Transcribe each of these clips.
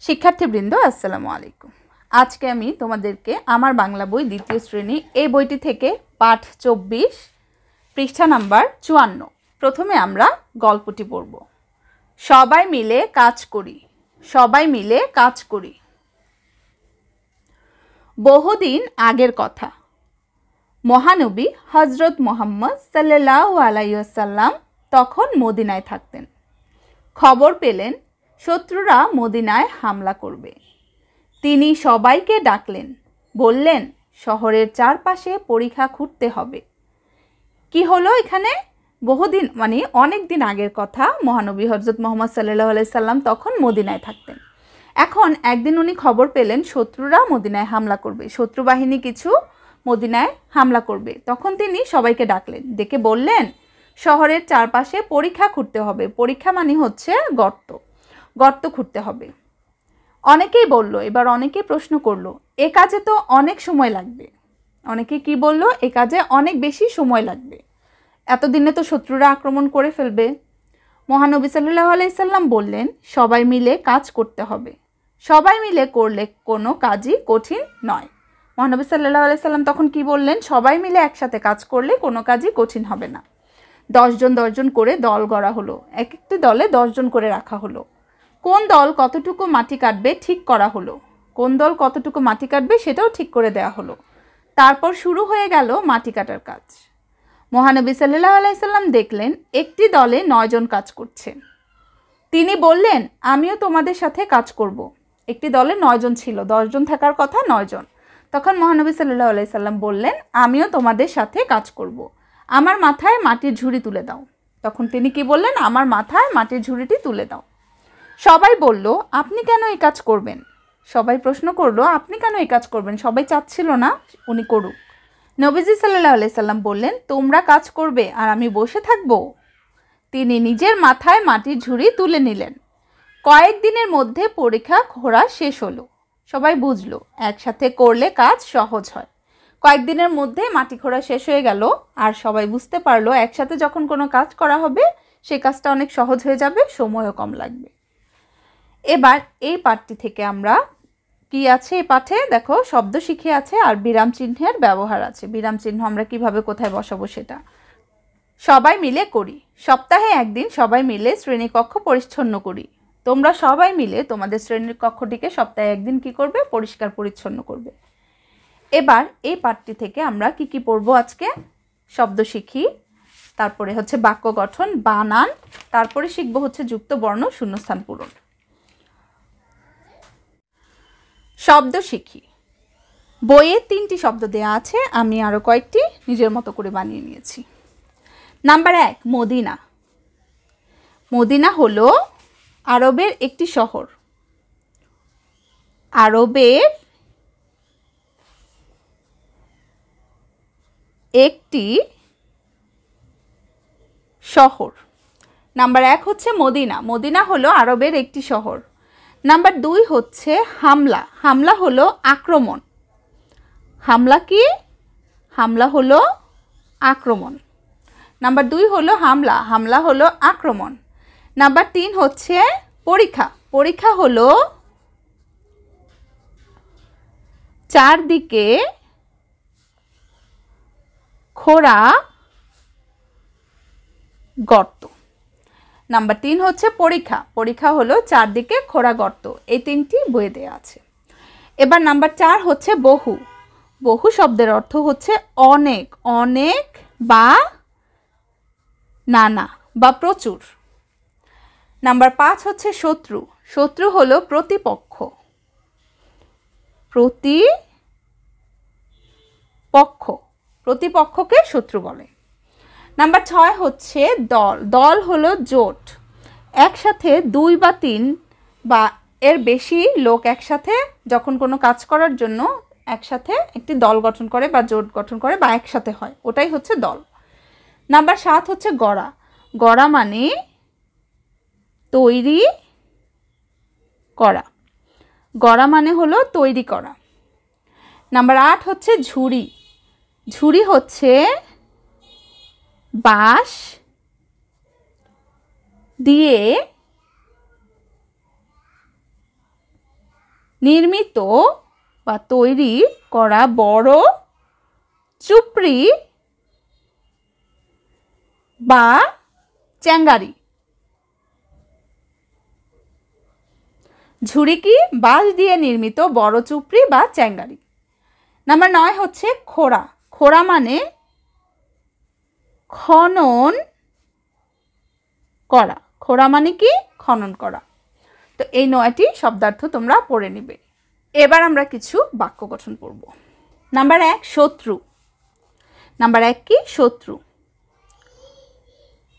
শিক্ষার্থীবৃন্দ আসসালামু আলাইকুম। আজকে আমি তোমাদেরকে আমার বাংলা বই দ্বিতীয় শ্রেণী এই বইটি থেকে পাঠ 24 পৃষ্ঠা নাম্বার 54 প্রথমে আমরা গল্পটি পড়ব। সবাই মিলে কাজ করি, সবাই মিলে কাজ করি। বহুদিন আগের কথা, মহানবী হযরত মুহাম্মদ সাল্লাল্লাহু আলাইহি ওয়াসাল্লাম তখন মদিনায় থাকতেন। খবর পেলেন শত্রুরা মদিনায় হামলা করবে। তিনি সবাইকে ডাকলেন, বললেন শহরের চারপাশে পরিখা খুঁড়তে হবে। কি হলো এখানে? বহুদিন মানে অনেক দিন আগের কথা, মহানবী হযরত মুহাম্মদ সাল্লাল্লাহু আলাইহি সাল্লাম তখন মদিনায় থাকতেন। এখন একদিন উনি খবর পেলেন শত্রুরা মদিনায় হামলা করবে, শত্রু বাহিনী কিছু মদিনায় হামলা করবে। তখন তিনি সবাইকে ডাকলেন, ডেকে বললেন শহরের চারপাশে পরিখা খুঁড়তে হবে। পরিখা মানে হচ্ছে গর্ত, গর্ত খুঁড়তে হবে। অনেকেই বলল, এবার অনেকেই প্রশ্ন করলো এ কাজে তো অনেক সময় লাগবে। অনেকে কি বলল, এ কাজে অনেক বেশি সময় লাগবে, এতদিনে তো শত্রুরা আক্রমণ করে ফেলবে। মহানবী সাল্লাল্লাহু আলাইহি সাল্লাম বললেন সবাই মিলে কাজ করতে হবে, সবাই মিলে করলে কোনো কাজই কঠিন নয়। মহানবী সাল্লাল্লাহু আলাইহি সাল্লাম তখন কি বললেন, সবাই মিলে একসাথে কাজ করলে কোনো কাজই কঠিন হবে না। 10 জন করে দল গড়া হলো, এক একটি দলে 10 জন করে রাখা হলো। কোন দল কতটুকু মাটি কাটবে ঠিক করা হলো, কোন দল কতটুকু মাটি কাটবে সেটাও ঠিক করে দেয়া হলো। তারপর শুরু হয়ে গেল মাটি কাটার কাজ। মহানবী সাল্লাল্লাহু আলাইহি সাল্লাম দেখলেন একটি দলে 9 জন কাজ করছে। তিনি বললেন আমিও তোমাদের সাথে কাজ করব। একটি দলে 9 জন ছিল, 10 জন থাকার কথা 9 জন। তখন মহানবী সাল্লাল্লাহু আলাইহি সাল্লাম বললেন আমিও তোমাদের সাথে কাজ করব, আমার মাথায় মাটির ঝুড়ি তুলে দাও। তখন তিনি কি বললেন, আমার মাথায় মাটির ঝুড়িটি তুলে দাও। সবাই বলল আপনি কেন এই কাজ করবেন? সবাই প্রশ্ন করলো আপনি কেন এই কাজ করবেন? সবাই চাচ্ছিল না উনি করুক। নবীজি সাল্লাল্লাহু আলাইহি সাল্লাম বললেন তোমরা কাজ করবে আর আমি বসে থাকব? তিনি নিজের মাথায় মাটির ঝুড়ি তুলে নিলেন। কয়েকদিনের মধ্যে পরীক্ষা খোঁড়া শেষ হলো। সবাই বুঝলো একসাথে করলে কাজ সহজ হয়। কয়েকদিনের মধ্যে মাটি খোঁড়া শেষ হয়ে গেল আর সবাই বুঝতে পারলো একসাথে যখন কোনো কাজ করা হবে সেই কাজটা অনেক সহজ হয়ে যাবে, সময়ও কম লাগবে। এবার এই পাঠটি থেকে আমরা কি আছে, এই পাঠে দেখো শব্দ শিখে আছে আর বিরাম চিহ্নের ব্যবহার আছে। বিরাম চিহ্ন আমরা কিভাবে কোথায় বসাবো সেটা। সবাই মিলে করি, সপ্তাহে একদিন সবাই মিলে শ্রেণীকক্ষ পরিচ্ছন্ন করি। তোমরা সবাই মিলে তোমাদের শ্রেণীর কক্ষটিকে সপ্তাহে একদিন কি করবে, পরিষ্কার পরিচ্ছন্ন করবে। এবার এই পাঠটি থেকে আমরা কি কি পড়বো আজকে? শব্দ শিখি, তারপরে হচ্ছে বাক্য গঠন, বানান, তারপরে শিখবো হচ্ছে যুক্ত বর্ণ, শূন্যস্থান পূরণ। শব্দ শিখি। বইয়ে 3টি শব্দ দেয়া আছে, আমি আরো কয়েকটি নিজের মতো করে বানিয়ে নিয়েছি। Number 1 Medina. মদিনা হলো আরবের একটি শহর। আরবের একটি শহর। নাম্বার 1 হচ্ছে মদিনা। মদিনা হলো আরবের একটি শহর। নাম্বার 2 হচ্ছে হামলা। হামলা হলো আক্রমণ। হামলা কি? হামলা হলো আক্রমণ। নাম্বার 2 হলো হামলা, হামলা হলো আক্রমণ। নাম্বার 3 হচ্ছে পরীক্ষা। পরীক্ষা হলো চারদিকে খোঁড়া গর্ত। নাম্বার 3 হচ্ছে পরীক্ষা। পরীক্ষা হলো চারদিকে খোঁড়া গর্ত। এই 3টি বইয়ে দেওয়া আছে। এবার নাম্বার 4 হচ্ছে বহু। বহু শব্দের অর্থ হচ্ছে অনেক, অনেক বা নানা বা প্রচুর। নাম্বার 5 হচ্ছে শত্রু। শত্রু হলো প্রতিপক্ষ। প্রতিপক্ষ, প্রতিপক্ষকে শত্রু বলে। নাম্বার 6 হচ্ছে দল। দল হলো জোট। একসাথে 2 বা 3 বা এর বেশি লোক একসাথে যখন কোনো কাজ করার জন্য একসাথে একটি দল গঠন করে বা জোট গঠন করে বা একসাথে হয়, ওটাই হচ্ছে দল। নাম্বার 7 হচ্ছে গড়া। গড়া মানে তৈরি করা। গড়া মানে হলো তৈরি করা। নাম্বার 8 হচ্ছে ঝুড়ি। ঝুড়ি হচ্ছে বাঁশ দিয়ে নির্মিত বা তৈরি করা বড় চুপড়ি বা চ্যাঙ্গারি। ঝুড়ি কি? বাঁশ দিয়ে নির্মিত বড় চুপড়ি বা চ্যাঙ্গারি। নাম্বার 9 হচ্ছে খোড়া। খোড়া মানে খনন করা। খোড়া মানে কি? খনন করা। তো এই 9টি শব্দার্থ তোমরা পড়ে নিবে। এবার আমরা কিছু বাক্য গঠন পড়ব। নাম্বার 1 শত্রু। নাম্বার 1 কি? শত্রু।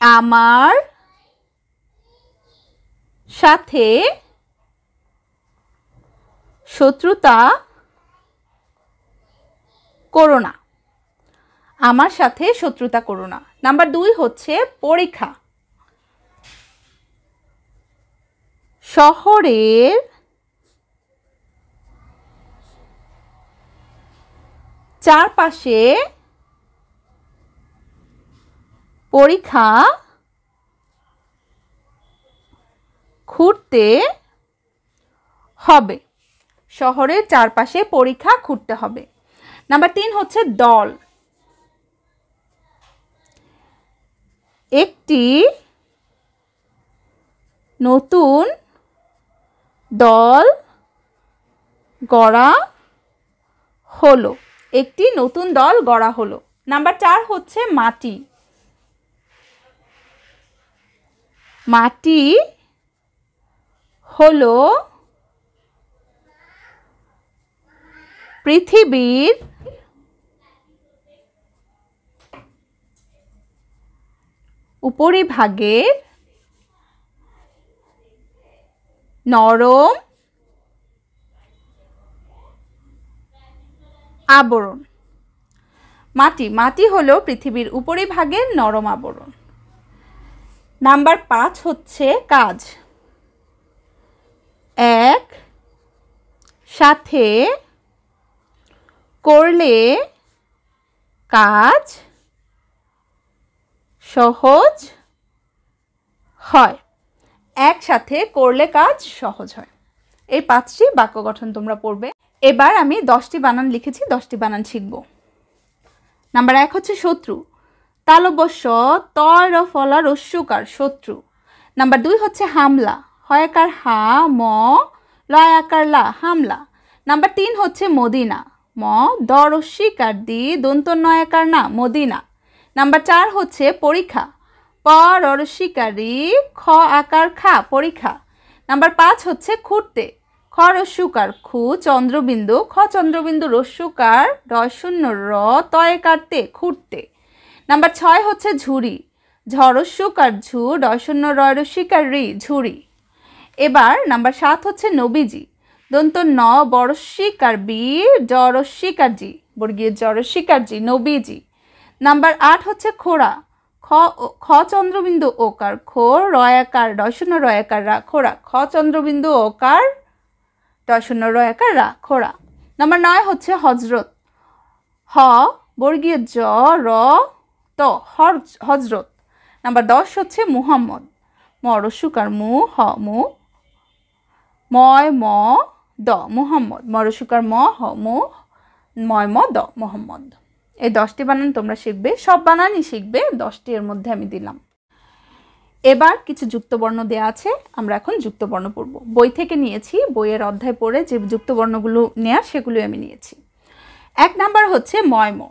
আমার সাথে শত্রুতা করো না। আমার সাথে শত্রুতা করো না। নাম্বার 2 হচ্ছে পরীক্ষা। শহরের চারপাশে পরীক্ষা খুঁড়তে হবে। শহরের চারপাশে পরীক্ষা খুঁড়তে হবে। নাম্বার 3 হচ্ছে দল। একটি নতুন দল গড়া হলো। একটি নতুন দল গড়া হলো। নাম্বার 4 হচ্ছে মাটি। মাটি হলো পৃথিবীর উপরিভাগের নরম আবরণ। মাটি হলো পৃথিবীর উপরিভাগের নরম আবরণ। নাম্বার 5 হচ্ছে কাজ। এক সাথে করলে কাজ সহজ হয়। একসাথে করলে কাজ সহজ হয়। এই 5টি বাক্য গঠন তোমরা পড়বে। এবার আমি 10টি বানান লিখেছি, 10টি বানান শিখব। নাম্বার 1 হচ্ছে শত্রু। তালব্য তয় ফলা রস্যকার শত্রু। নাম্বার 2 হচ্ছে হামলা। হয়াকার হা ম লয়াকার লা হামলা। নাম্বার 3 হচ্ছে মদিনা। ম দ রস্যিকার দি দন্ত নয়াকার না মদিনা। নাম্বার 4 হচ্ছে পরীক্ষা। প রস্যিকারি খ আকার খা পরীক্ষা। নাম্বার 5 হচ্ছে খুঁড়তে। খ রস্যকার খু চন্দ্রবিন্দু খ চন্দ্রবিন্দু রস্যকার র শূন্য র তয়কার তে খুঁড়তে। নাম্বার 6 হচ্ছে ঝুড়ি। ঝ রস্যকার ঝু র শূন্য র রস্যিকার রি ঝুড়ি। এবার নাম্বার 7 হচ্ছে নবীজি। দন্ত ন বরস্যিকার বি জ রস্যিকার জি বর্গীয় জ রস্যিকার জি নবীজি। নাম্বার 8 হচ্ছে খোড়া। খ চন্দ্রবিন্দু ওকার খো রয়াকার র শূন্য রয়াকার রা খোড়া খ চন্দ্রবিন্দু ওকার র শূন্য রয়াকার রা খোড়া। নাম্বার 9 হচ্ছে হজরত। হ বর্গীয় জ র ত হজরত। নাম্বার 10 হচ্ছে মুহাম্মদ। ম রস্যকার মু হ মু ময় ম দ মুহাম্মদ। ম রস্যকার ম হ মু ময় ম দ মুহাম্মদ। এই 10টি বানান তোমরা শিখবে। সব বানানই শিখবে, 10টি এর মধ্যে আমি দিলাম। এবার কিছু যুক্তবর্ণ দেয়া আছে, আমরা এখন যুক্তবর্ণ পড়ব। বই থেকে নিয়েছি, বইয়ের অধ্যায় পড়ে যে যুক্তবর্ণগুলো নেয়া সেগুলোই আমি নিয়েছি। 1 নাম্বার হচ্ছে ময়ম।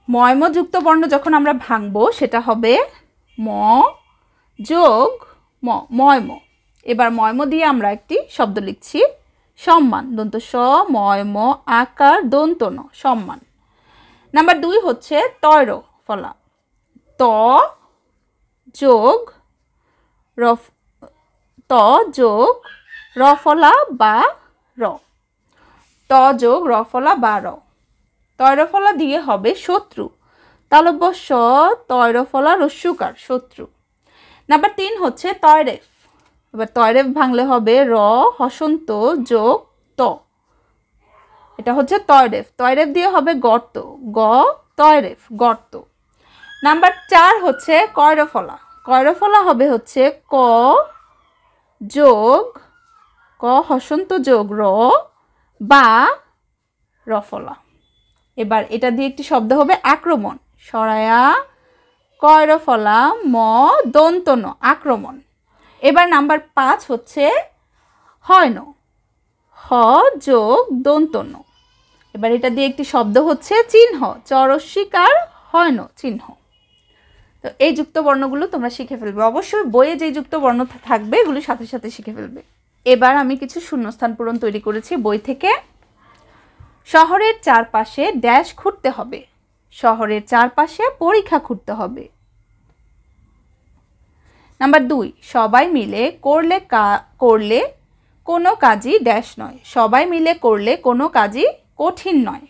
ময়ম যুক্তবর্ণ যখন আমরা ভাঙবো সেটা হবে ম যোগ ম ময়ম। এবার ময়ম দিয়ে আমরা একটি শব্দ লিখছি সম্মান। দন্ত স ময়ম আকার দন্ত ন সম্মান। নাম্বার 2 হচ্ছে তয়র ফলা। ত যোগ র ত যোগ র ফলা বা র। ত যোগ র ফলা বা র। তয়র ফলা দিয়ে হবে শত্রু। তালব্য স তয়র ফলা রস্যকার শত্রু। নাম্বার 3 হচ্ছে তয়রেফ। এবার তয়রেফ ভাঙলে হবে র হসন্ত যোগ ত। এটা হচ্ছে তয়রেফ। তয়রেফ দিয়ে হবে গর্ত। গ তয়রেফ গর্ত। নাম্বার 4 হচ্ছে কয়রফলা। কয়রফলা হবে হচ্ছে ক যোগ খ ক হসন্ত যোগ র বা রফলা। এবার এটা দিয়ে একটি শব্দ হবে আক্রমণ, সরায়া কয় রফলা ম দন্ত ন আক্রমণ। এবার নাম্বার 5 হচ্ছে হয়ন, হ যোগ দন্ত ন। এবার এটা দিয়ে একটি শব্দ হচ্ছে চিহ্ন, চরস্বীকার হয়ন চিহ্ন। তো এই যুক্ত বর্ণগুলো তোমরা শিখে ফেলবে, অবশ্যই বইয়ে যে যুক্ত বর্ণ থাকবে এগুলো সাথে সাথে শিখে ফেলবে। এবার আমি কিছু শূন্যস্থান পূরণ তৈরি করেছি বই থেকে। শহরের চারপাশে ড্যাশ ঘুরতে হবে, শহরের চারপাশে পরীক্ষা ঘুরতে হবে। নাম্বার 2, সবাই মিলে করলে কোনো কাজই ড্যাশ নয়, সবাই মিলে করলে কোনো কাজই কঠিন নয়।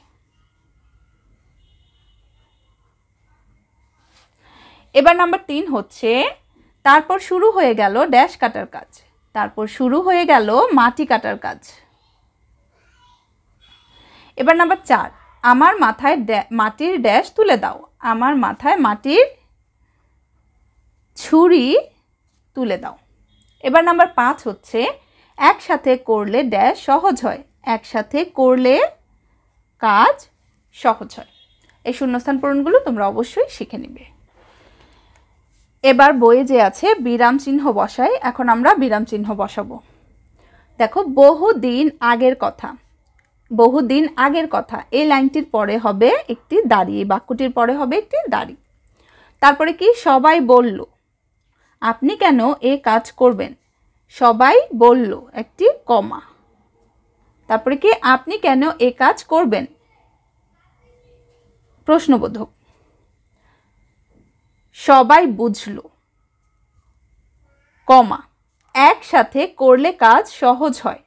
এবার নাম্বার 3 হচ্ছে তারপর শুরু হয়ে গেল ড্যাশ কাটার কাজ, তারপর শুরু হয়ে গেল মাটি কাটার কাজ। এবার নাম্বার 4, আমার মাথায় মাটির ড্যাশ তুলে দাও, আমার মাথায় মাটির ছুরি তুলে দাও। এবার নাম্বার 5 হচ্ছে একসাথে করলে ড্যাশ সহজ হয়, একসাথে করলে কাজ সহজ হয়। এই শূন্যস্থান পূরণগুলো তোমরা অবশ্যই শিখে নিবে। এবার বইয়ে যে আছে বিরাম চিহ্ন বসাই, এখন আমরা বিরাম চিহ্ন বসাবো। দেখো বহুদিন আগের কথা, বহুদিন আগের কথা, এই লাইনটির পরে হবে একটি দাড়ি, এই বাক্যটির পরে হবে একটি দাড়ি। তারপরে কি সবাই বলল, আপনি কেন এই কাজ করবেন, সবাই বলল একটি কমা। তারপরে কি আপনি কেন এই কাজ করবেন, প্রশ্নবোধক। সবাই বুঝলো কমা, একসাথে করলে কাজ সহজ হয়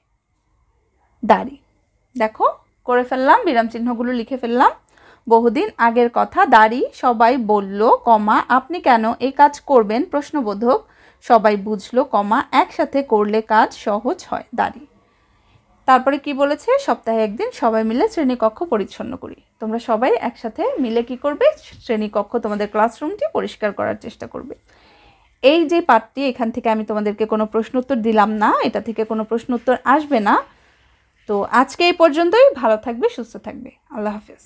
দাড়ি। দেখো করে ফেললাম, বিরাম চিহ্নগুলো লিখে ফেললাম। বহুদিন আগের কথা দাড়ি, সবাই বলল কমা আপনি কেন এই কাজ করবেন প্রশ্নবোধক, সবাই বুঝলো কমা একসাথে করলে কাজ সহজ হয় দাড়ি। তারপরে কি বলেছে, সপ্তাহে একদিন সবাই মিলে শ্রেণীকক্ষ পরিচ্ছন্ন করি। তোমরা সবাই একসাথে মিলে কি করবে, শ্রেণীকক্ষ তোমাদের ক্লাসরুমটি পরিষ্কার করার চেষ্টা করবে। এই যে পাঠটি, এখান থেকে আমি তোমাদেরকে কোনো প্রশ্ন উত্তর দিলাম না, এটা থেকে কোনো প্রশ্ন উত্তর আসবে না। তো আজকে এই পর্যন্তই, ভালো থাকবে, সুস্থ থাকবে, আল্লাহ হাফেজ।